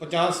50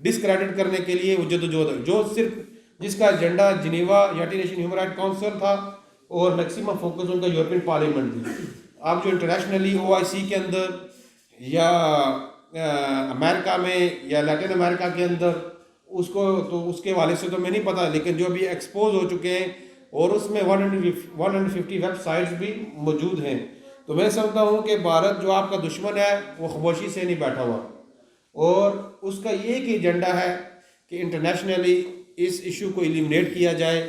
discredit کرنے کے لیے وہ جدوجہد ہے، جو صرف جس کا agenda Geneva United nation human right council تھا اور میکسیمم فوکس ان کا یورپین پارلیمنٹ تھی۔ آپ جو انٹرنیشنلی OIC کے اندر یا امریکہ میں یا لیٹن امریکہ کے اندر اس کو تو اس کے حوالے سے تو میں نہیں پتہ، لیکن جو ابھی ایکسپوز ہو چکے ہیں اور اس میں 150 ویب سائٹس بھی موجود ہیں، تو میں سمجھتا ہوں کہ بھارت جو آپ کا دشمن ہے وہ خاموشی سے نہیں بیٹھا ہوا، اور اس کا یہ ایک ایجنڈا ہے کہ انٹرنیشنلی اس ایشو کو ایلیمنیٹ کیا جائے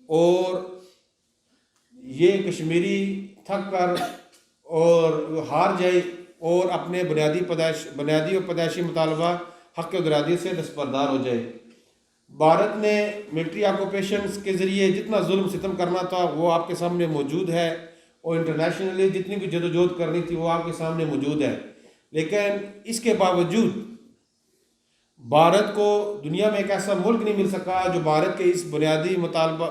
اور یہ کشمیری تھک کر اور ہار جائے اور اپنے بنیادی اور پیدائشی مطالبہ حق ارادی سے دستبردار ہو جائے۔ بھارت نے ملٹری آکوپیشنز کے ذریعے جتنا ظلم ستم کرنا تھا وہ آپ کے سامنے موجود ہے، اور انٹرنیشنلی جتنی بھی جدوجہد کرنی تھی وہ آپ کے سامنے موجود ہے، لیکن اس کے باوجود بھارت کو دنیا میں ایک ایسا ملک نہیں مل سکا جو بھارت کے اس بنیادی مطالبہ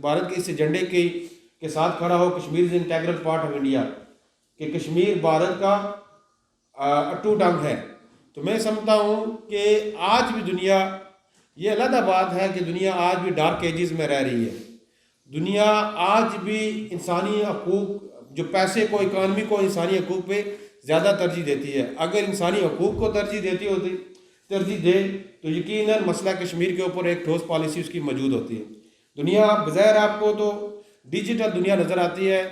بھارت کے اس ایجنڈے کے ساتھ کھڑا ہو، Kashmir is integral part of India, کہ کشمیر بھارت کا اٹوٹ انگ ہے۔ تو میں سمجھتا ہوں کہ آج بھی دنیا، یہ علیحدہ بات ہے کہ دنیا آج بھی ڈارک ایجز میں رہ رہی ہے، دنیا آج بھی انسانی حقوق، جو پیسے کو، اکانومی کو انسانی حقوق پہ زیادہ ترجیح دیتی ہے۔ اگر انسانی حقوق کو ترجیح دے تو یقیناً مسئلہ کشمیر کے اوپر ایک ٹھوس پالیسی اس کی موجود ہوتی ہے۔ دنیا بظاہر آپ کو تو ڈیجیٹل دنیا نظر آتی ہے،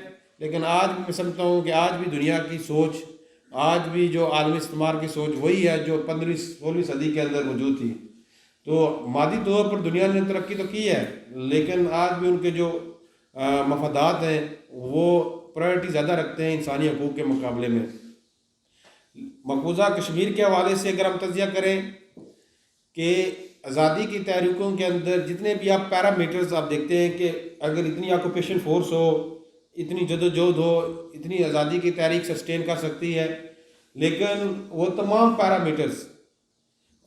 لیکن آج بھی میں سمجھتا ہوں کہ آج بھی دنیا کی سوچ، آج بھی جو عالمی استعمار کی سوچ وہی ہے جو 15ویں 16ویں صدی کے اندر موجود تھی۔ تو مادی طور پر دنیا نے ترقی تو کی ہے، لیکن آج بھی ان کے جو مفادات ہیں وہ پرائرٹی زیادہ رکھتے ہیں انسانی حقوق کے مقابلے میں۔ مقبوضہ کشمیر کے حوالے سے اگر ہم تجزیہ کریں کہ آزادی کی تحریکوں کے اندر جتنے بھی آپ پیرامیٹرز آپ دیکھتے ہیں کہ اگر اتنی آکوپیشن فورس ہو، اتنی جدوجہد ہو، اتنی آزادی کی تحریک سسٹین کر سکتی ہے، لیکن وہ تمام پیرامیٹرز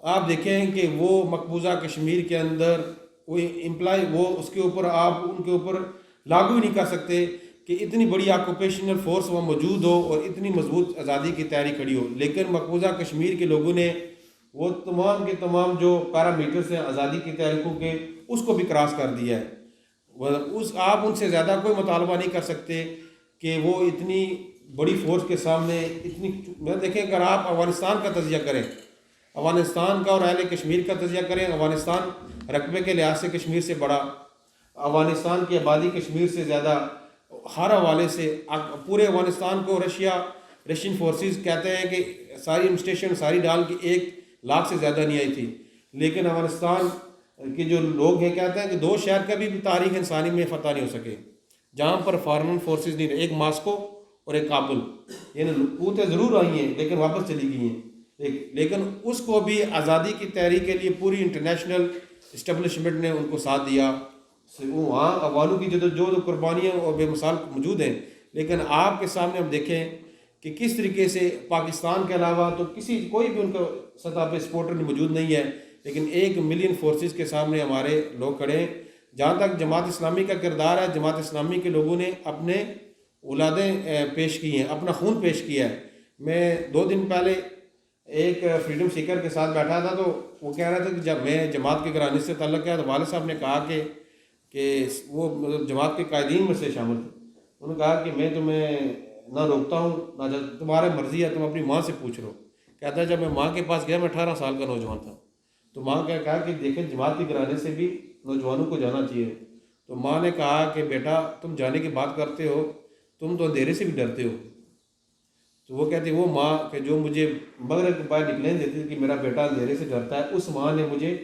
آپ دیکھیں کہ وہ مقبوضہ کشمیر کے اندر وہ اس کے اوپر آپ ان کے اوپر لاگو ہی نہیں کر سکتے کہ اتنی بڑی آکوپیشنل فورس وہاں موجود ہو اور اتنی مضبوط آزادی کی تحریک کھڑی ہو، لیکن مقبوضہ کشمیر کے لوگوں نے وہ تمام کے تمام جو پیرامیٹرز ہیں آزادی کی تحریکوں کے، اس کو بھی کراس کر دیا ہے۔ آپ ان سے زیادہ کوئی مطالبہ نہیں کر سکتے کہ وہ اتنی بڑی فورس کے سامنے میں دیکھیں، اگر آپ افغانستان کا تجزیہ کریں، افغانستان کا اور اہل کشمیر کا تجزیہ کریں، افغانستان رقبے کے لحاظ سے کشمیر سے بڑا، افغانستان کی آبادی کشمیر سے زیادہ، ہر حوالے سے پورے افغانستان کو رشین فورسز کہتے ہیں کہ ساری انسٹیشن ساری ڈال کے 1 لاکھ سے زیادہ نہیں آئی تھی، لیکن افغانستان کے جو لوگ ہیں کہتے ہیں کہ 2 شہر کبھی بھی تاریخ انسانی میں فتح نہیں ہو سکے جہاں پر فارن فورسز نہیں رہے، ایک ماسکو اور ایک کابل، یعنی قوتیں ضرور آئی ہیں لیکن واپس چلی گئی ہیں، لیکن اس کو بھی آزادی کی تحریک کے لیے پوری انٹرنیشنل اسٹیبلشمنٹ نے ان کو ساتھ دیا۔ وہاں افغانوں کی جدوجہد و قربانیاں اور بے مثال موجود ہیں، لیکن آپ کے سامنے ہم دیکھیں کہ کس طریقے سے پاکستان کے علاوہ تو کوئی بھی ان کا سطح پہ سپورٹر موجود نہیں ہے، لیکن 1 ملین فورسز کے سامنے ہمارے لوگ کھڑے ہیں۔ جہاں تک جماعت اسلامی کا کردار ہے، جماعت اسلامی کے لوگوں نے اپنے اولادیں پیش کی ہیں، اپنا خون پیش کیا ہے۔ میں 2 دن پہلے ایک فریڈم سیکر کے ساتھ بیٹھا تھا، تو وہ کہہ رہا تھا کہ جب میں جماعت کے گھرانے سے تعلق ہے، تو والد صاحب نے کہا کہ وہ جماعت کے قائدین میں سے شامل تھے، انہوں نے کہا کہ میں تمہیں نہ روکتا ہوں نہ تمہارے مرضی ہے، تم اپنی ماں سے پوچھ لو۔ کہتا ہے جب میں ماں کے پاس گیا، میں 18 سال کا نوجوان تھا، تو ماں نے کہا کہ دیکھیں جماعت کے گھرانے سے بھی نوجوانوں کو جانا چاہیے، تو ماں نے کہا کہ بیٹا تم جانے کی بات کرتے ہو، تم تو اندھیرے سے بھی ڈرتے ہو۔ تو وہ کہتی وہ ماں کہ جو مجھے مغرب کے باہر نکلنے دیتی تھی کہ میرا بیٹا اندھیرے سے ڈرتا ہے، اس ماں نے مجھے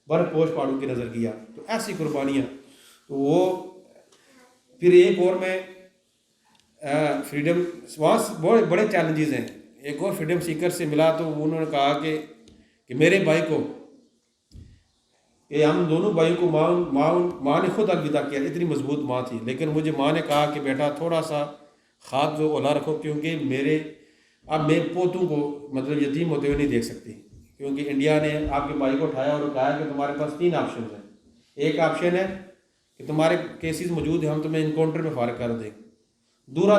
بر پوش پاڑوں کی نظر کیا۔ تو ایسی قربانیاں، تو وہ پھر ایک اور میں فریڈم وہاں بہت بڑے چیلنجز ہیں، ایک اور فریڈم سیکر سے ملا تو انہوں نے کہا کہ میرے بھائی کو، کہ ہم دونوں بھائیوں کو ماں نے خود الوداع کیا، اتنی مضبوط ماں تھی، لیکن مجھے ماں نے کہا کہ بیٹا تھوڑا سا خاک جو اولا رکھو، کیونکہ اب میں پوتوں کو مطلب یتیم ہوتے ہوئے نہیں دیکھ سکتی، کیونکہ انڈیا نے آپ کے بھائی کو اٹھایا اور کہا کہ تمہارے پاس 3 آپشنز ہیں۔ ایک آپشن ہے کہ تمہارے کیسز موجود ہیں، ہم تمہیں انکاؤنٹر میں فارغ کر دیں، دوسرا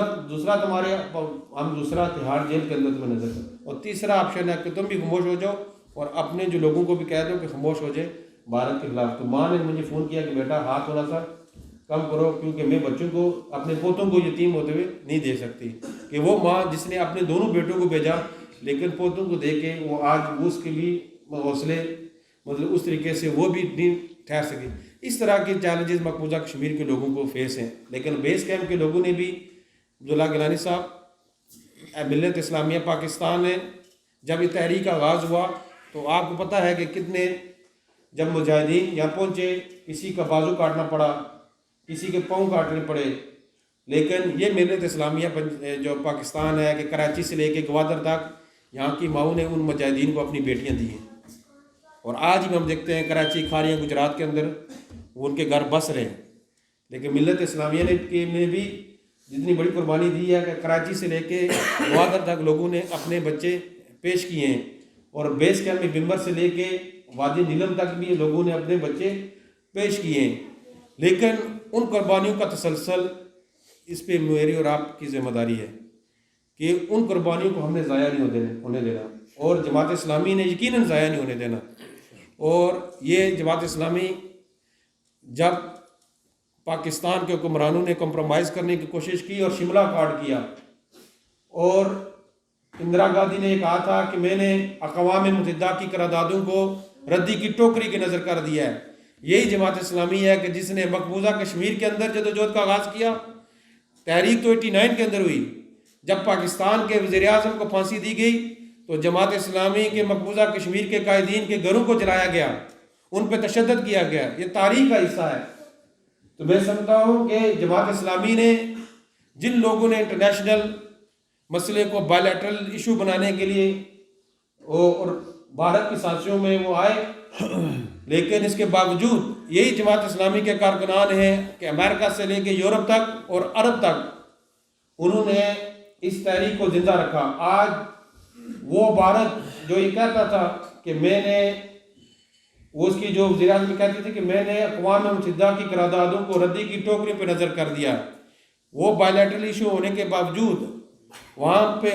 ہم دوسرا تہاڑ جیل کے اندر تمہیں نظر کریں، اور تیسرا آپشن ہے کہ تم بھی خاموش ہو جاؤ اور اپنے جو لوگوں کو بھی کہہ دو کہ خاموش ہو جائے بھارت کے خلاف. تو ماں نے مجھے فون کیا کہ بیٹا ہاتھ تھوڑا سا کم کرو، کیونکہ میں بچوں کو اپنے پوتوں کو یتیم ہوتے ہوئے نہیں دے سکتی. کہ وہ ماں جس نے اپنے دونوں بیٹوں کو بھیجا لیکن پوتوں کو دے کے وہ آج اس کے بھی حوصلے مطلب اس طریقے سے وہ بھی نہیں ٹھہر سکے. اس طرح کے چیلنجز مقبوضہ کشمیر کے لوگوں کو فیس ہیں. لیکن بیس کیمپ کے لوگوں نے بھی، عبداللہ گیلانی صاحب، ملت اسلامیہ پاکستان نے جب یہ تحریک کا آغاز ہوا تو آپ کو پتہ ہے کہ کتنے جب مجاہدین یہاں پہنچے کسی کا بازو کاٹنا پڑا، کسی کے پاؤں کاٹنے پڑے. لیکن یہ ملت اسلامیہ جو پاکستان ہے کہ کراچی سے لے کے گوادر تک یہاں کی ماؤں نے ان مجاہدین کو اپنی بیٹیاں دی ہیں. اور آج بھی ہم دیکھتے ہیں کراچی، کھاریاں، گجرات کے اندر وہ ان کے گھر بس رہے ہیں. لیکن ملت اسلامیہ نے بھی جتنی بڑی قربانی دی ہے کہ کراچی سے لے کے گوادر تک لوگوں نے اپنے بچے پیش کیے ہیں. اور بیس کیمپ میں بمبر سے لے کے وادی نیلم تک بھی لوگوں نے اپنے بچے پیش کیے ہیں. لیکن ان قربانیوں کا تسلسل اس پہ میری اور آپ کی ذمہ داری ہے کہ ان قربانیوں کو ہم نے ضائع نہیں ہونے دینا، اور جماعت اسلامی نے یقیناً ضائع نہیں ہونے دینا. اور یہ جماعت اسلامی جب پاکستان کے حکمرانوں نے کمپرومائز کرنے کی کوشش کی اور شملہ کاٹ کیا، اور اندرا گاندھی نے یہ کہا تھا کہ میں نے اقوام متحدہ کی قراردادوں کو ردی کی ٹوکری کے نظر کر دیا ہے. یہی جماعت اسلامی ہے کہ جس نے مقبوضہ کشمیر کے اندر جدوجہد کا آغاز کیا. تحریک تو 89 کے اندر ہوئی. جب پاکستان کے وزیر اعظم کو پھانسی دی گئی تو جماعت اسلامی کے مقبوضہ کشمیر کے قائدین کے گھروں کو جلایا گیا، ان پہ تشدد کیا گیا. یہ تاریخ کا حصہ ہے. تو میں سمجھتا ہوں کہ جماعت اسلامی نے جن لوگوں نے انٹرنیشنل مسئلے کو بائی لیٹرل ایشو بنانے کے لیے اور بھارت کی سازشوں میں وہ آئے، لیکن اس کے باوجود یہی جماعت اسلامی کے کارکنان ہیں کہ امریکہ سے لے کے یورپ تک اور عرب تک انہوں نے اس تحریک کو زندہ رکھا. آج وہ بھارت جو یہ کہتا تھا کہ میں نے، وہ اس کی جو وزیر اعظم کہتی تھی کہ میں نے اقوام متحدہ کی قراردادوں کو ردی کی ٹوکری پہ نظر کر دیا، وہ بائی لیٹرل ایشو ہونے کے باوجود، وہاں پہ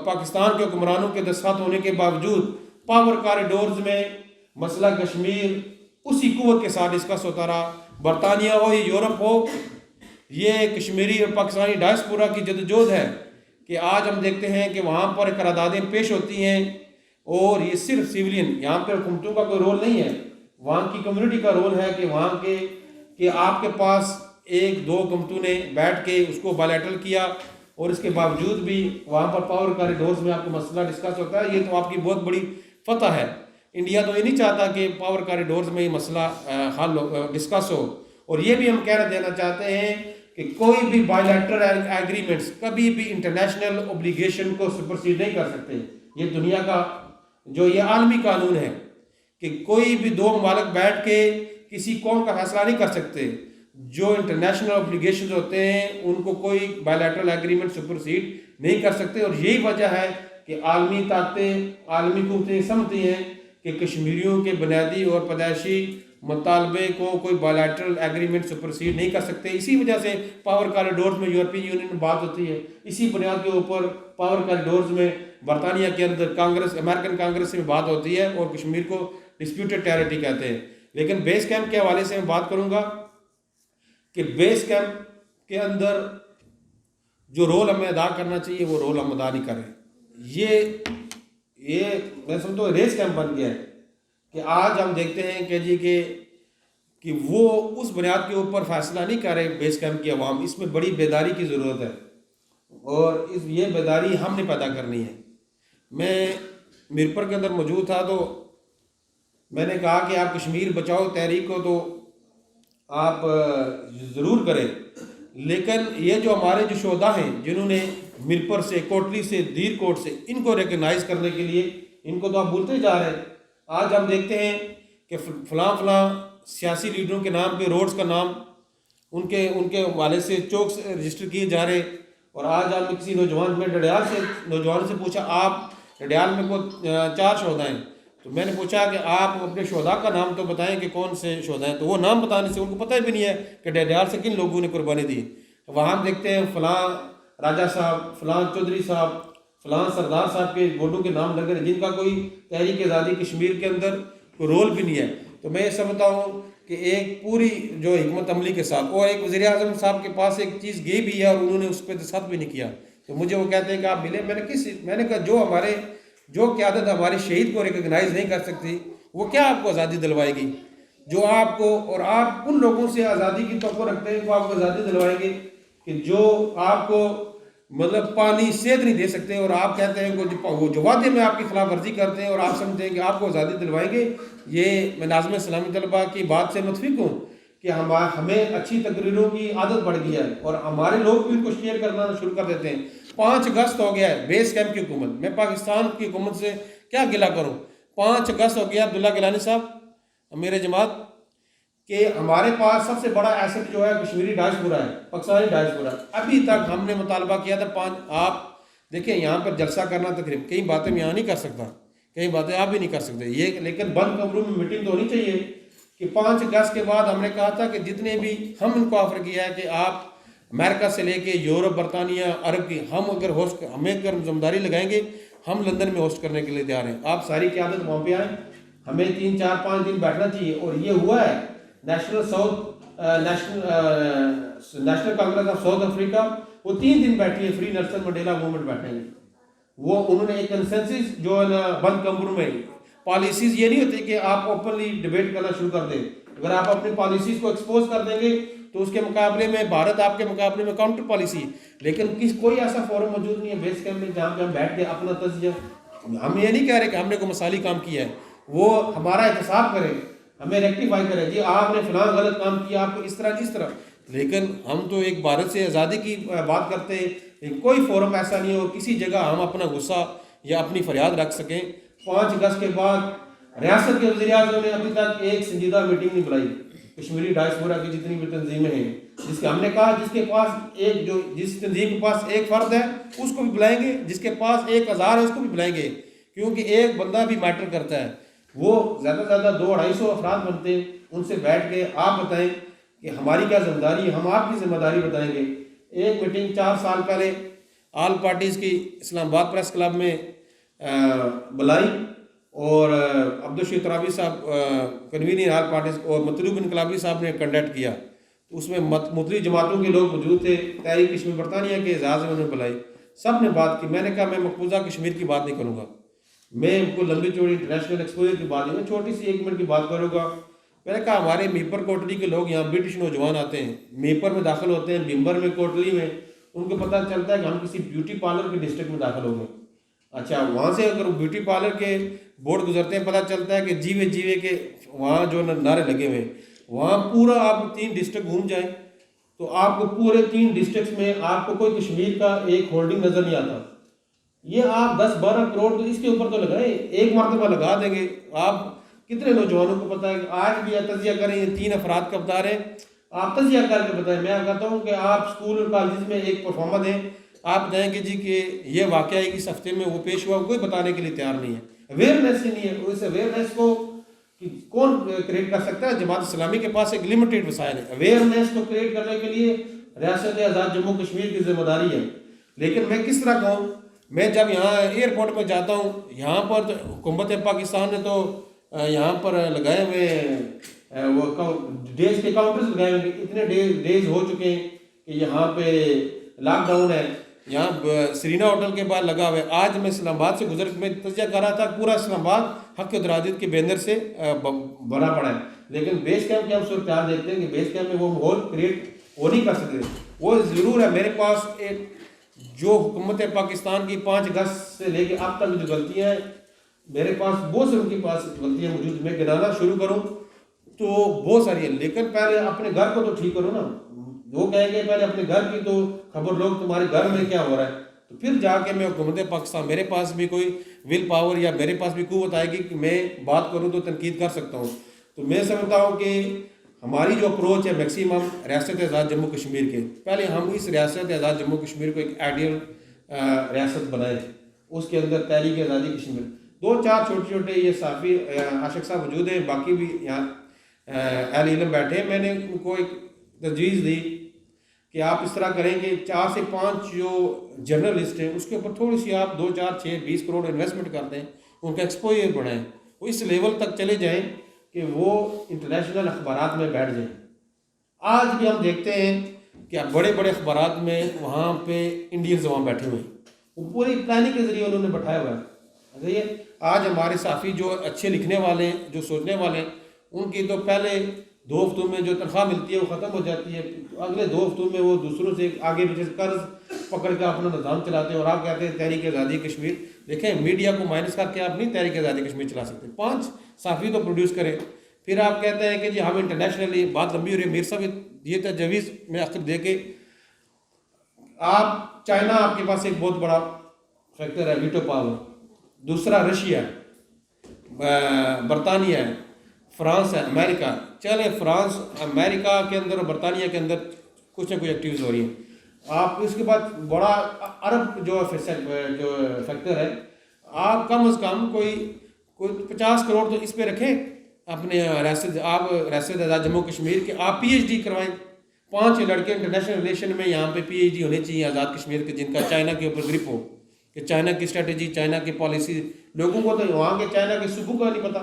پاکستان کے حکمرانوں کے دستخط ہونے کے باوجود پاور کاریڈورز میں مسئلہ کشمیر اسی قوت کے ساتھ ڈسکس ہوتا رہا. برطانیہ ہو یا یورپ ہو، یہ کشمیری اور پاکستانی ڈائسپورا کی جدوجہد ہے کہ آج ہم دیکھتے ہیں کہ وہاں پر قراردادیں پیش ہوتی ہیں. اور یہ صرف سیولین، یہاں پر حکومتوں کا کوئی رول نہیں ہے، وہاں کی کمیونٹی کا رول ہے کہ وہاں کے کہ آپ کے پاس ایک دو حکومتوں نے بیٹھ کے اس کو بائی لیٹرل کیا، اور اس کے باوجود بھی وہاں پر پاور کاریڈورز میں آپ کو مسئلہ ڈسکس ہوتا ہے. یہ تو آپ کی بہت بڑی فتح ہے. انڈیا تو یہ نہیں چاہتا کہ پاور کاریڈورز میں یہ مسئلہ حل ڈسکس ہو. اور یہ بھی ہم کہہ دینا چاہتے ہیں کہ کوئی بھی بائی لیٹرل ایگریمنٹس کبھی بھی انٹرنیشنل اوبلیگیشن کو سپرسیڈ نہیں کر سکتے. یہ دنیا کا جو یہ عالمی قانون ہے کہ کوئی بھی دو ممالک بیٹھ کے کسی قوم کا فیصلہ نہیں کر سکتے. جو انٹرنیشنل اوبلیگیشنز ہوتے ہیں ان کو کوئی بائی لیٹرل ایگریمنٹ سپرسیڈ نہیں کر سکتے. اور یہی وجہ ہے کہ عالمی طاقتیں، عالمی قوتیں سمجھتی ہیں کہ کشمیریوں کے بنیادی اور پیدائشی مطالبے کو کوئی بائی لیٹرل ایگریمنٹ سپرسیڈ نہیں کر سکتے. اسی وجہ سے پاور کاریڈورز میں یورپی یونین میں بات ہوتی ہے. اسی بنیاد کے اوپر پاور کاریڈورز میں برطانیہ کے اندر کانگریس، امریکن کانگریس میں بات ہوتی ہے، اور کشمیر کو ڈسپیوٹڈ ٹیریٹری کہتے ہیں. لیکن بیس کیمپ کے حوالے سے میں بات کروں گا کہ بیس کیمپ کے اندر جو رول ہمیں ادا کرنا چاہیے وہ رول ہم ادا نہیں کر رہے. یہ میں سمجھتا ہوں ریس کیمپ بن گیا ہے کہ آج ہم دیکھتے ہیں کہ جی کہ وہ اس بنیاد کے اوپر فیصلہ نہیں کر رہے بیس کیمپ کی عوام. اس میں بڑی بیداری کی ضرورت ہے، اور یہ بیداری ہم نے پیدا کرنی ہے. میں میرپور کے اندر موجود تھا تو میں نے کہا کہ آپ کشمیر بچاؤ تحریک کو تو آپ ضرور کریں، لیکن یہ جو ہمارے جو شہداء ہیں جنہوں نے میرپور سے، کوٹلی سے، دیر کوٹ سے، ان کو ریکگنائز کرنے کے لیے ان کو تو آپ بھولتے جا رہے ہیں. آج ہم دیکھتے ہیں کہ فلاں سیاسی لیڈروں کے نام پہ روڈز کا نام ان کے حوالے سے چوک سے رجسٹر کیے جا رہے. اور آج آپ نے کسی نوجوان، میں ڈڈیال سے نوجوان سے پوچھا آپ ڈڈیال میں کو 4 شہداء ہیں، تو میں نے پوچھا کہ آپ اپنے شہداء کا نام تو بتائیں کہ کون سے شہداء ہیں. تو وہ نام بتانے سے ان کو پتہ بھی نہیں ہے کہ ڈڈیال سے کن لوگوں نے قربانی دی. وہاں ہم دیکھتے ہیں فلاں راجہ صاحب، فلاں چودھری صاحب، فلاں سردار صاحب کے گوڈوں کے نام لگ رہے ہیں جن کا کوئی تحریک آزادی کشمیر کے اندر کوئی رول بھی نہیں ہے. تو میں یہ سمجھتا ہوں کہ ایک پوری جو حکمت عملی کے ساتھ، اور ایک وزیر اعظم صاحب کے پاس ایک چیز گئی بھی ہے اور انہوں نے اس پہ دستخط بھی نہیں کیا. تو مجھے وہ کہتے ہیں کہ آپ ملے. میں نے کہا جو قیادت ہمارے شہید کو ریکگنائز نہیں کر سکتی وہ کیا آپ کو آزادی دلوائے گی؟ جو آپ کو، اور آپ ان لوگوں سے آزادی کی توقع رکھتے ہیں وہ آپ کو آزادی دلوائیں گے کہ جو آپ کو مطلب پانی صحت نہیں دے سکتے، اور آپ کہتے ہیں وہ جو وعدے میں آپ کی خلاف ورزی کرتے ہیں اور آپ سمجھتے ہیں کہ آپ کو آزادی دلوائیں گے. یہ میں ناظم اسلامی طلبہ کی بات سے متفق ہوں کہ ہمیں اچھی تقریروں کی عادت پڑ گئی ہے اور ہمارے لوگ بھی ان کو شیئر کرنا شروع کر دیتے ہیں. 5 اگست ہو گیا ہے بیس کیمپ کی حکومت، میں پاکستان کی حکومت سے کیا گلہ کروں؟ 5 اگست ہو گیا عبداللہ گیلانی صاحب امیر جماعت کہ ہمارے پاس سب سے بڑا ایسٹ جو ہے کشمیری ڈائسپورا ہے، پاکستانی ڈائسپورا. ابھی تک ہم نے مطالبہ کیا تھا آپ دیکھیں یہاں پر جلسہ کرنا تقریب کئی باتیں میں یہاں نہیں کر سکتا، کئی باتیں آپ بھی نہیں کر سکتے یہ، لیکن بند کمروں میں میٹنگ تو ہونی چاہیے. کہ 5 اگست کے بعد ہم نے کہا تھا کہ جتنے بھی ہم ان کو آفر کیا ہے کہ آپ امریکہ سے لے کے یورپ، برطانیہ، عرب کی ہمیں اگر ذمہ داری لگائیں گے ہم لندن میں ہوسٹ کرنے کے لیے تیار ہیں. آپ ساری قیادت وہاں پہ آئیں، ہمیں 3 4 5 دن بیٹھنا چاہیے. اور یہ ہوا ہے national Congress of South Africa وہ 3 دن بیٹھی ہے، فری نیلسن منڈیلا موومنٹ بیٹھے ہیں. وہ انہوں نے ایک کنسنسس جو ہے نا بند کمروں میں پالیسیز، یہ نہیں ہوتی کہ آپ اوپنلی ڈیبیٹ کرنا شروع کر دیں. اگر آپ اپنی پالیسیز کو ایکسپوز کر دیں گے تو اس کے مقابلے میں بھارت آپ کے مقابلے میں کاؤنٹر پالیسی. لیکن کوئی ایسا فورم موجود نہیں ہے بیس کیمپ میں جہاں پہ ہم بیٹھ کے اپنا تجزیہ، ہم یہ نہیں کہہ رہے کہ ہم نے کوئی مثالی کام کیا ہے، وہ ہمارا احتساب کرے، ہمیں ریکٹیفائی کرے، جی آپ نے فلاں غلط کام کیا، آپ کو اس طرح. لیکن ہم تو ایک بھارت سے آزادی کی بات کرتے ہیں، کوئی فورم ایسا نہیں ہو کسی جگہ ہم اپنا غصہ یا اپنی فریاد رکھ سکیں. 5 اگست کے بعد ریاست کے وزیر اعظم نے ابھی تک ایک سنجیدہ میٹنگ نہیں بلائی. کشمیری ڈائسپورا کی جتنی بھی تنظیمیں ہیں، جس کے ہم نے کہا جس تنظیم کے پاس ایک فرد ہے اس کو بھی بلائیں گے، جس کے پاس 1000 ہے اس کو بھی بلائیں گے، کیونکہ ایک بندہ بھی میٹر کرتا ہے. وہ زیادہ سے زیادہ 200-250 افراد بنتے ہیں، ان سے بیٹھ کے آپ بتائیں کہ ہماری کیا ذمہ داری ہے، ہم آپ کی ذمہ داری بتائیں گے. ایک میٹنگ 4 سال پہلے آل پارٹیز کی اسلام آباد پریس کلب میں بلائی اور عبدالشیر ترابی صاحب کنوینر آل پارٹیز اور مطلوب انقلابی صاحب نے کنڈکٹ کیا. تو اس میں مختلف جماعتوں کے لوگ موجود تھے، تحریک کشمیر برطانیہ کے اعزاز میں انہوں نے بلائی، سب نے بات کی. میں نے کہا میں مقبوضہ کشمیر کی بات نہیں کروں گا، میں کوئی لمبی چوڑی انٹرنیشنل ایکسپوجر کی بات نہیں، میں چھوٹی سی 1 منٹ کی بات کروں گا. میں نے کہا ہمارے میپر کوٹلی کے لوگ یہاں برٹش نوجوان آتے ہیں، میپر میں داخل ہوتے ہیں، بمبر میں، کوٹلی میں، ان کو پتہ چلتا ہے کہ ہم کسی بیوٹی پارلر کے ڈسٹرکٹ میں داخل ہو گئے. اچھا وہاں سے اگر بیوٹی پارلر کے بورڈ گزرتے ہیں پتہ چلتا ہے کہ جیوے کے وہاں جو نعرے لگے ہوئے ہیں، وہاں پورا آپ 3 ڈسٹرکٹ گھوم جائیں تو آپ کو پورے 3 ڈسٹرکٹس میں آپ کو کوئی کشمیر کا ایک ہولڈنگ نظر نہیں آتا. یہ آپ 10-12 کروڑ تو اس کے اوپر تو لگائیں، ایک مرتبہ لگا دیں گے. آپ کتنے نوجوانوں کو پتہ ہے کہ آج بھی تجزیہ کریں، یہ 3 افراد کا بتا رہے ہیں، آپ تجزیہ کر کے بتائیں. میں کہتا ہوں کہ آپ اسکول اور کالجز میں ایک پرفارمر دیں، آپ بتائیں کہ جی کہ یہ واقعہ اس ہفتے میں وہ پیش ہوا، کوئی بتانے کے لیے تیار نہیں ہے. اویئرنیس ہی نہیں ہے. اس اویئرنیس کو کون کریٹ کر سکتا ہے؟ جماعت اسلامی کے پاس ایک لمیٹیڈ وسائل ہے. اویئرنیس کو کریٹ کرنے کے لیے ریاست آزاد جموں کشمیر کی ذمہ داری ہے. لیکن میں کس طرح کہوں، میں جب یہاں ایئرپورٹ میں جاتا ہوں، یہاں پر حکومت پاکستان نے تو یہاں پر لگائے ہوئے وہ ڈیز کے کاؤنٹرز لگائے ہوئے، اتنے ڈیز ہو چکے ہیں کہ یہاں پہ لاک ڈاؤن ہے. یہاں سرینا ہوٹل کے بعد لگا ہوا ہے. آج میں اسلام آباد سے گزر میں تجزیہ کر رہا تھا، پورا اسلام آباد حق درادیت کے بینر سے بھرا پڑا ہے. لیکن بیس کیمپ کے ہم صورتحال دیکھتے ہیں کہ بیس کیمپ میں وہ ماحول کریٹ وہ نہیں کر سکتے. وہ ضرور ہے میرے پاس ایک جو حکومت پاکستان کی 5 اگست سے لے کے اب تک جو غلطیاں ہیں، میرے پاس بہت سے ان کے پاس غلطیاں موجود، میں گنانا شروع کروں تو بہت ساری ہیں. لیکن پہلے اپنے گھر کو تو ٹھیک کرو نا. وہ کہیں گے پہلے اپنے گھر کی تو خبر لوگ، تمہارے گھر میں کیا ہو رہا ہے، تو پھر جا کے میں حکومت پاکستان، میرے پاس بھی کوئی ول پاور یا میرے پاس بھی قوت آئے گی کہ میں بات کروں تو تنقید کر سکتا ہوں. تو میں سمجھتا ہوں کہ ہماری جو اپروچ ہے میکسیمم ریاست آزاد جموں کشمیر کے، پہلے ہم اس ریاست آزاد جموں کشمیر کو ایک آئیڈیل ریاست بنائیں، اس کے اندر تحریک آزادی کشمیر. 2-4 چھوٹے یہ صحافی عاشق صاحب موجود ہیں، باقی بھی یہاں اہل علم بیٹھے ہیں. میں نے ان کو ایک تجویز دی کہ آپ اس طرح کریں کہ 4 سے 5 جو جرنلسٹ ہیں اس کے اوپر تھوڑی سی آپ 2 4 6 20 کروڑ انویسٹمنٹ کر دیں، ان کا ایکسپوئر بڑھائیں، وہ اس لیول تک چلے جائیں کہ وہ انٹرنیشنل اخبارات میں بیٹھ جائیں۔ آج بھی ہم دیکھتے ہیں کہ بڑے بڑے اخبارات میں وہاں پہ انڈینز وہاں بیٹھے ہوئے ہیں، وہ پوری پلاننگ کے ذریعے انہوں نے بٹھایا ہوا ہے۔ صحیح ہے، آج ہمارے صحافی جو اچھے لکھنے والے ہیں، جو سوچنے والے ہیں، ان کی تو پہلے 2 ہفتوں میں جو تنخواہ ملتی ہے وہ ختم ہو جاتی ہے، اگلے 2 ہفتوں میں وہ دوسروں سے آگے پیچھے قرض پکڑ کے اپنا نظام چلاتے ہیں، اور آپ کہتے ہیں تحریک آزادی کشمیر۔ دیکھیں میڈیا کو مائنس کر کے آپ نہیں تحریک آزادی کشمیر چلا سکتے، 5 صحافی تو پروڈیوس کریں، پھر آپ کہتے ہیں کہ جی ہم انٹرنیشنلی بات لمبی ہو رہی ہے۔ میر صاحب یہ تجویز میں آخر دے کے، آپ چائنا آپ کے پاس ایک بہت بڑا فیکٹر ہے ویٹو پاور، دوسرا رشیا ہے، برطانیہ ہے، فرانس ہے، امریکہ۔ چلے فرانس امریکہ کے اندر اور برطانیہ کے اندر کچھ نہ کچھ ایکٹیویز ہو رہی ہیں، آپ اس کے بعد بڑا عرب جو فیکٹر ہے، آپ کم از کم کوئی 50 کروڑ تو اس پہ رکھیں اپنے ریاست آزاد جموں کشمیر کے، آپ پی ایچ ڈی کروائیں۔ 5 لڑکے انٹرنیشنل ریلیشن میں یہاں پہ پی ایچ ڈی ہونے چاہیے آزاد کشمیر کے، جن کا چائنا کے اوپر گرپ ہو، کہ چائنا کی اسٹریٹجی، چائنا کی پالیسی، لوگوں کو تو وہاں کے چائنا کے صوبوں کا نہیں پتہ،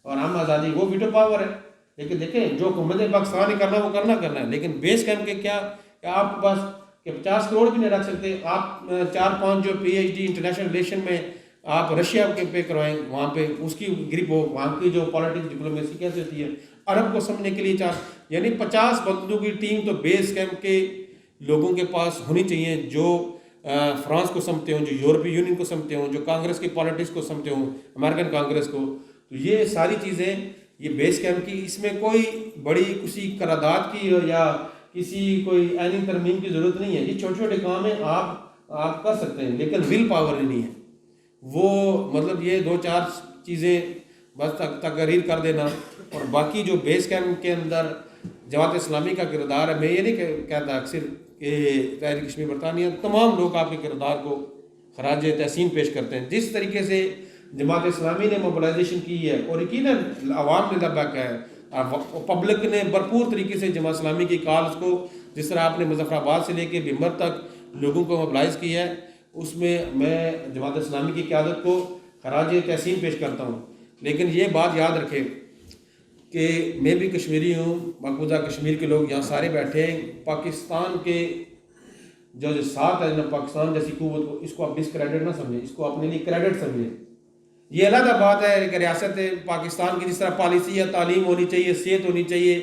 اور ہم آزادی، وہ ویٹو پاور ہے۔ لیکن دیکھیں جو حکومت پاکستان نے کرنا وہ کرنا ہے، لیکن بیس کیمپ کے کیا کہ آپ کے پاس کہ 50 کروڑ بھی نہیں رکھ سکتے، آپ 4-5 جو P H D international relation میں آپ رشیا کے پہ کروائیں، وہاں پہ اس کی گرپ ہو، وہاں کی جو پالیٹکس ڈپلومیسی کیسے ہوتی ہے عرب کو سمجھنے کے لیے یعنی 50 بندوں کی ٹیم تو بیس کیمپ کے لوگوں کے پاس ہونی چاہیے، جو فرانس کو سمجھتے ہوں، جو یورپی یونین کو سمجھتے ہوں، جو کانگریس کی پالیٹکس کو سمجھتے ہوں، امریکن کانگریس کو۔ تو یہ ساری چیزیں یہ بیس کیمپ کی، اس میں کوئی بڑی کسی قرارداد کی یا کسی کوئی عینی ترمیم کی ضرورت نہیں ہے، یہ چھوٹے چھوٹے کام ہیں، آپ کر سکتے ہیں، لیکن ول پاور نہیں ہے وہ، مطلب یہ 2-4 چیزیں بس تقریر کر دینا، اور باقی جو بیس کیمپ کے اندر جماعت اسلامی کا کردار ہے، میں یہ نہیں کہتا اکثر کہ تحریک کشمیر برطانیہ، تمام لوگ آپ کے کردار کو خراج تحسین پیش کرتے ہیں۔ جس طریقے سے جماعت اسلامی نے موبلائزیشن کی ہے، اور یقیناً عوام نے لبیک ہے، پبلک نے بھرپور طریقے سے جماعت اسلامی کی کالز کو، جس طرح آپ نے مظفر آباد سے لے کے بھمبر تک لوگوں کو موبلائز کیا ہے، اس میں میں جماعت اسلامی کی قیادت کو خراج تحسین پیش کرتا ہوں۔ لیکن یہ بات یاد رکھیں کہ میں بھی کشمیری ہوں، مقبوضہ کشمیر کے لوگ یہاں سارے بیٹھے ہیں، پاکستان کے جو ساتھ ہے پاکستان جیسی قوت کو، اس کو آپ ڈسکریڈٹ نہ سمجھیں، اس کو اپنے لیے کریڈٹ سمجھیں۔ یہ علیحدہ بات ہے کہ ریاست پاکستان کی جس طرح پالیسی ہے، تعلیم ہونی چاہیے، صحت ہونی چاہیے،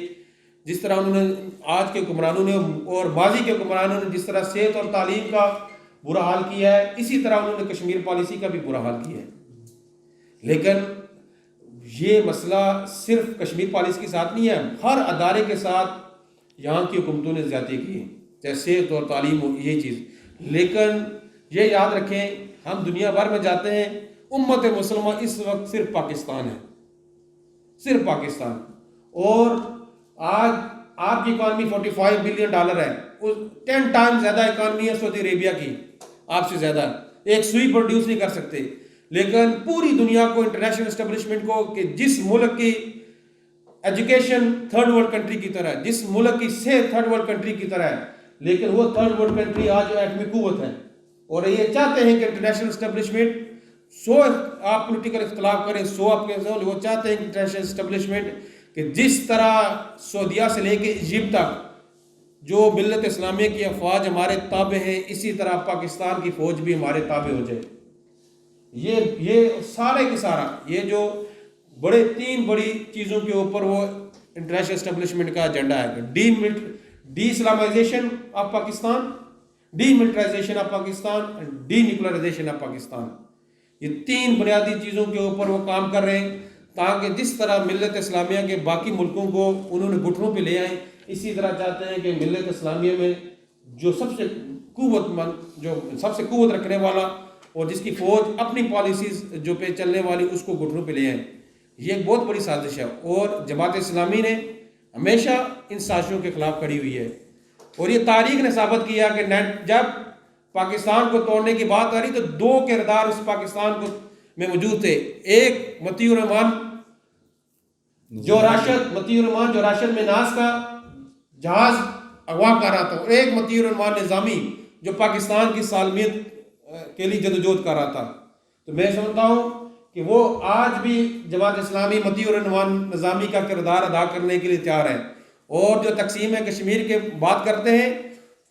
جس طرح انہوں نے آج کے حکمرانوں نے اور ماضی کے حکمرانوں نے جس طرح صحت اور تعلیم کا برا حال کیا ہے، اسی طرح انہوں نے کشمیر پالیسی کا بھی برا حال کیا ہے۔ لیکن یہ مسئلہ صرف کشمیر پالیسی کے ساتھ نہیں ہے، ہر ادارے کے ساتھ یہاں کی حکومتوں نے زیادتی کی ہے، چاہے صحت اور تعلیم ہو، یہ چیز۔ لیکن یہ یاد رکھیں، ہم دنیا بھر میں جاتے ہیں، امت مسلمہ اس وقت صرف پاکستان ہے، صرف پاکستان، اور آج آپ کی اکانومی $45 بلین ہے، 10 ٹائم زیادہ اکانومی ہے سعودی عربیہ کی، آپ سے زیادہ، ایک سوئی پروڈیوس نہیں کر سکتے۔ لیکن پوری دنیا کو، انٹرنیشنل اسٹیبلشمنٹ کو، کہ جس ملک کی ایجوکیشن تھرڈ ورلڈ کنٹری کی طرح ہے، جس ملک کی صحت تھرڈ ورلڈ کنٹری کی طرح ہے، لیکن وہ تھرڈ ورلڈ کنٹری آج ایٹمی قوت ہے، اور یہ چاہتے ہیں کہ انٹرنیشنل اسٹیبلشمنٹ، آپ پولیٹیکل اختلاف کریں، وہ چاہتے ہیں کہ انٹرنیشنل اسٹیبلشمنٹ کہ جس طرح سعودیہ سے لے کے ایجپٹ تک جو ملت اسلامیہ کی افواج ہمارے تابع ہیں، اسی طرح پاکستان کی فوج بھی ہمارے تابع ہو جائے۔ یہ سارے کے سارا یہ جو بڑے 3 بڑی چیزوں کے اوپر وہ انٹرنیشنل اسٹیبلشمنٹ کا ایجنڈا ہے، de Islamization of Pakistan, de militarization of Pakistan, de nuclearization of Pakistan. یہ 3 بنیادی چیزوں کے اوپر وہ کام کر رہے ہیں، تاکہ جس طرح ملت اسلامیہ کے باقی ملکوں کو انہوں نے گھٹنوں پہ لے آئیں، اسی طرح چاہتے ہیں کہ ملت اسلامیہ میں جو سب سے قوت مند، جو سب سے قوت رکھنے والا اور جس کی فوج اپنی پالیسیز جو پہ چلنے والی، اس کو گھٹنوں پہ لے آئیں۔ یہ ایک بہت بڑی سازش ہے، اور جماعت اسلامی نے ہمیشہ ان سازشوں کے خلاف کھڑی ہوئی ہے، اور یہ تاریخ نے ثابت کیا کہ جب پاکستان کو توڑنے کی بات آ رہی تو 2 کردار اس پاکستان کو میں موجود تھے، ایک مطیع الرحمان جو راشد میں ناس کا جہاز اغوا کر رہا تھا، اور ایک مطیع عنوان نظامی جو پاکستان کی سالمیت کے لیے جدوجہد کر رہا تھا. تو میں سمجھتا ہوں کہ وہ آج بھی جماعت اسلامی مطیع عنوان نظامی کا کردار ادا کرنے کے لیے تیار ہے. اور جو تقسیم کشمیر کے بات کرتے ہیں،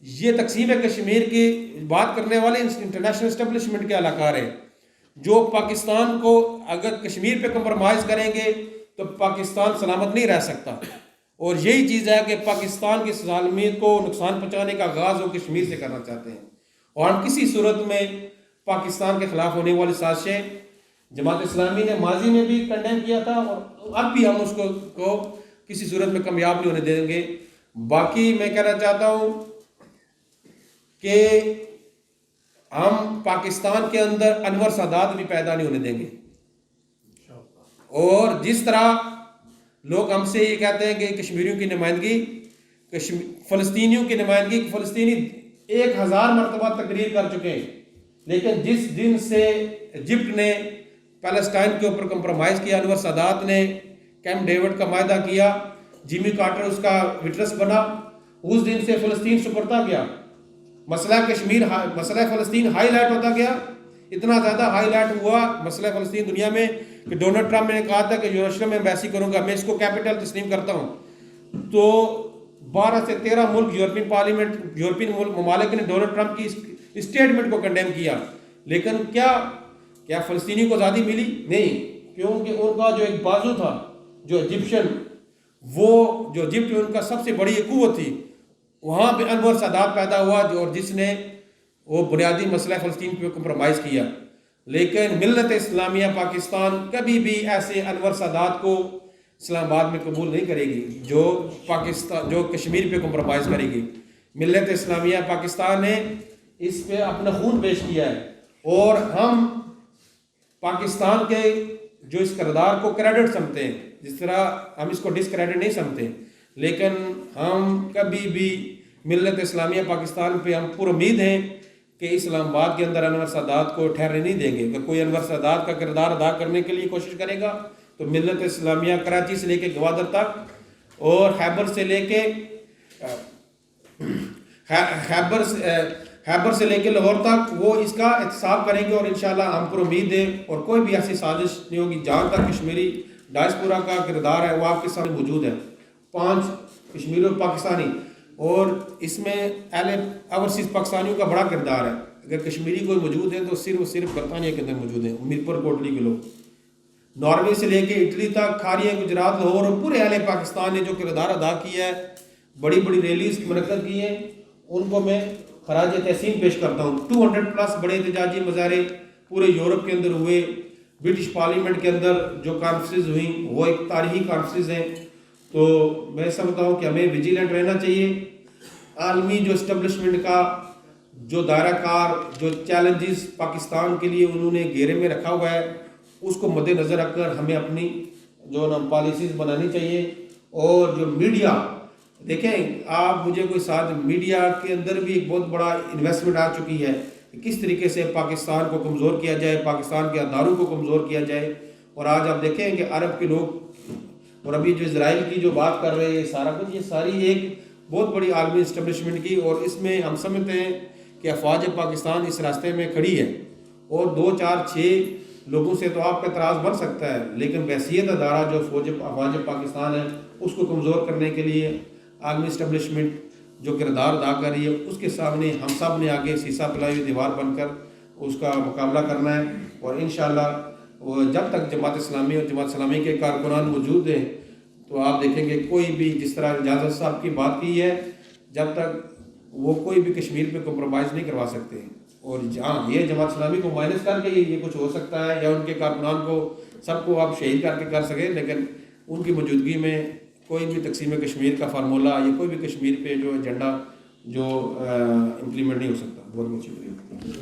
یہ تقسیم کشمیر کی بات کرنے والے انٹرنیشنل اسٹیبلشمنٹ کے اہلکار ہیں جو پاکستان کو اگر کشمیر پہ کمپرومائز کریں گے تو پاکستان سلامت نہیں رہ سکتا. اور یہی چیز ہے کہ پاکستان کی سالمیت کو نقصان پہنچانے کا آغاز وہ کشمیر سے کرنا چاہتے ہیں. اور ہم کسی صورت میں پاکستان کے خلاف ہونے والی سازشیں جماعت اسلامی نے ماضی میں بھی کنڈیم کیا تھا، اور اب بھی ہم اس کو کسی صورت میں کامیاب نہیں ہونے دیں گے. باقی میں کہنا چاہتا ہوں کہ ہم پاکستان کے اندر انور سادات بھی پیدا نہیں ہونے دیں گے. اور جس طرح لوگ ہم سے یہ کہتے ہیں کہ کشمیریوں کی نمائندگی، فلسطینیوں کی نمائندگی، فلسطینی 1000 مرتبہ تقریر کر چکے ہیں، لیکن جس دن سے ایجپٹ نے پیلسٹائن کے اوپر کمپرومائز کیا، انور سادات نے کیمپ ڈیوڈ کا معاہدہ کیا، جیمی کارٹر اس کا وٹنس بنا، اس دن سے فلسطین سپرتا گیا. مسئلہ فلسطین ہائی لائٹ ہوتا گیا. اتنا زیادہ ہائی لائٹ ہوا مسئلہ فلسطین دنیا میں کہ ڈونلڈ ٹرمپ نے کہا تھا کہ یروشلم میں ایمبیسی کروں گا، میں اس کو کیپٹل تسلیم کرتا ہوں. تو 12 سے 13 ملک یورپین ممالک نے ڈونلڈ ٹرمپ کی اسٹیٹمنٹ کو کنڈیم کیا. لیکن کیا فلسطینی کو آزادی ملی؟ نہیں، کیونکہ ان کا جو ایک بازو تھا، جو ایجپشن، وہ جو ایجپٹ ان کا سب سے بڑی قوت تھی، وہاں پہ انور سادات پیدا ہوا اور جس نے وہ بنیادی مسئلہ فلسطین پہ کمپرومائز کیا. لیکن ملت اسلامیہ پاکستان کبھی بھی ایسے انور سادات کو اسلام آباد میں قبول نہیں کرے گی جو کشمیر پہ کمپرومائز کرے گی. ملت اسلامیہ پاکستان نے اس پہ اپنا خون پیش کیا ہے، اور ہم پاکستان کے جو اس کردار کو کریڈٹ سمجھتے ہیں، جس طرح ہم اس کو ڈسکریڈٹ نہیں سمجھتے، لیکن ہم کبھی بھی ملت اسلامیہ پاکستان پہ ہم پر امید ہیں کہ اسلام آباد کے اندر انور سادات کو ٹھہرنے نہیں دیں گے. اگر کوئی انور سادات کا کردار ادا کرنے کے لیے کوشش کرے گا تو ملت اسلامیہ کراچی سے لے کے گوادر تک اور خیبر سے لے کے لاہور تک وہ اس کا احتساب کریں گے. اور انشاءاللہ ہم پر امید ہے اور کوئی بھی ایسی سازش نہیں ہوگی. جہاں تک کشمیری ڈائسپورا کا کردار ہے وہ آپ کے سامنے موجود ہے. 5 کشمیری اور پاکستانی، اور اس میں اہل اوورسیز پاکستانیوں کا بڑا کردار ہے. اگر کشمیری کوئی موجود ہے تو صرف برطانیہ کے اندر موجود ہیں. میرپور کوٹلی کے لوگ، ناروے سے لے کے اٹلی تک، کھاریاں، گجرات، لاہور اور پورے اہل پاکستان نے جو کردار ادا کیا ہے، بڑی بڑی ریلیز منعقد کی ہیں، ان کو میں خراج تحسین پیش کرتا ہوں. 200+ بڑے احتجاجی مظاہرے پورے یورپ کے اندر ہوئے. برٹش پارلیمنٹ کے اندر جو کانفرنسز ہوئیں وہ ایک تاریخی کانفرنسز ہیں. تو میں سمجھتا ہوں کہ ہمیں ویجیلنٹ رہنا چاہیے. عالمی جو اسٹیبلشمنٹ کا جو دائرہ کار، جو چیلنجز پاکستان کے لیے انہوں نے گھیرے میں رکھا ہوا ہے، اس کو مد نظر رکھ کر ہمیں اپنی جو پالیسیز بنانی چاہیے. اور جو میڈیا، دیکھیں آپ مجھے کوئی ساتھ، میڈیا کے اندر بھی ایک بہت بڑا انویسٹمنٹ آ چکی ہے کہ کس طریقے سے پاکستان کو کمزور کیا جائے، پاکستان کے اداروں کو کمزور کیا جائے. اور آج آپ دیکھیں کہ عرب کے لوگ، اور ابھی جو اسرائیل کی جو بات کر رہے ہیں، سارا کچھ یہ ساری ایک بہت بڑی عالمی اسٹیبلشمنٹ کی. اور اس میں ہم سمجھتے ہیں کہ افواج پاکستان اس راستے میں کھڑی ہے. اور 2 4 6 لوگوں سے تو آپ کا اعتراض بن سکتا ہے، لیکن بحیثیت ادارہ جو افواج پاکستان ہے، اس کو کمزور کرنے کے لیے عالمی اسٹیبلشمنٹ جو کردار ادا کر رہی ہے، اس کے سامنے ہم سب نے آگے سیسا پلائی ہوئی دیوار بن کر اس کا مقابلہ کرنا ہے. اور انشاءاللہ جب تک جماعت اسلامی اور جماعت اسلامی کے کارکنان موجود ہیں تو آپ دیکھیں گے کوئی بھی، جس طرح اجازت صاحب کی بات کی ہے، جب تک وہ کوئی بھی کشمیر پہ کمپرومائز نہیں کروا سکتے. اور جہاں یہ جماعت اسلامی کو مائنس کر کے یہ کچھ ہو سکتا ہے، یا ان کے کارکنان کو سب کو آپ شہید کر کے کر سکیں، لیکن ان کی موجودگی میں کوئی بھی تقسیم کشمیر کا فارمولہ یا کوئی بھی کشمیر پہ جو ایجنڈا جو امپلیمنٹ نہیں ہو سکتا. بہت بہت شکریہ.